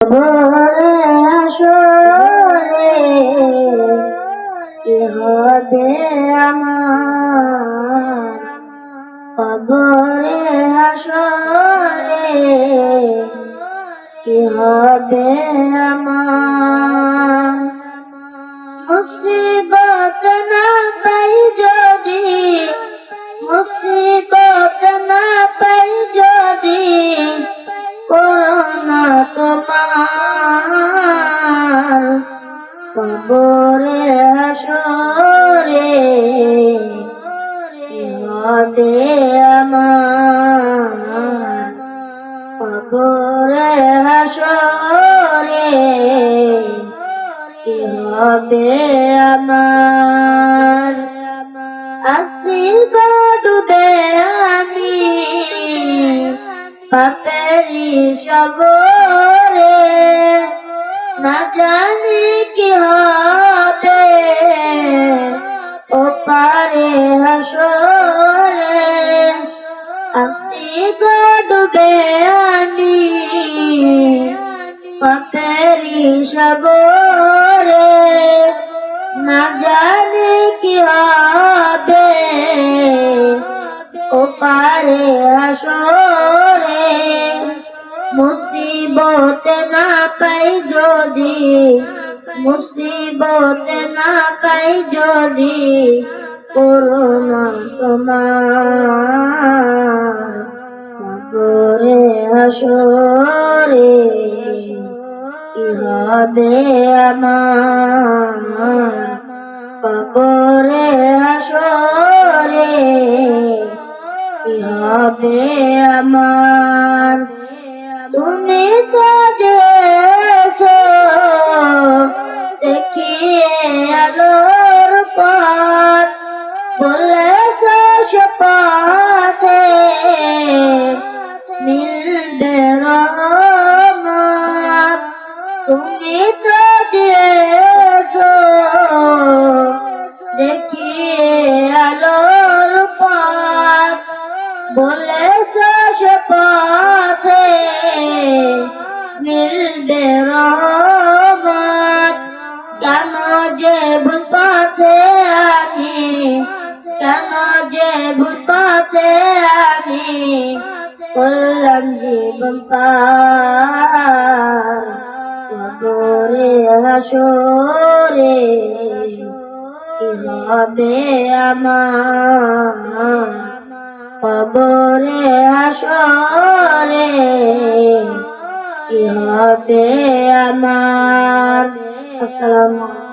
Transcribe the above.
কবরে আসরে কি হবে আমার, কবরে আসরে কি হবে আমার। মুসিবত না পাই যদি, মুসিবত না পাই যদি করোনা তোমার, কবরে আসরে কি হবে আমার, কবরে আসরে কি হবে আমার। আসি গো ডুবে আমি পাপেরি সাগরে, না জানি কি হবে ও পারে হাসরে। আসি গো ডুবে আমি পাপেরি সাগরে, না জানি কি হবে ও পারে হাসরে। মুসিবত না পাই যদি, মুসিবত না পাই যদি করোনা তোমার, কবরে হাসরে কি হবে আমার, কবরে হাসরে কি হবে আমার। তুমি তো দেছো দেখিয়ে আলোর পথ, বলেছ সে পথে মিলবে রহমত। তুমি তো দিয়েছো দেখিয়ে আলোর পথ, বলেছ সে পথে মিলবে রহমত। কেন যে ভুল পথে আমি, কেন যে ভুল পথে আমি করলাম জীবন পার, কবরে হাসরে কি হবে আমার, কবরে হাসরে কি হবে আমার। আসসালামু আলাইকুম।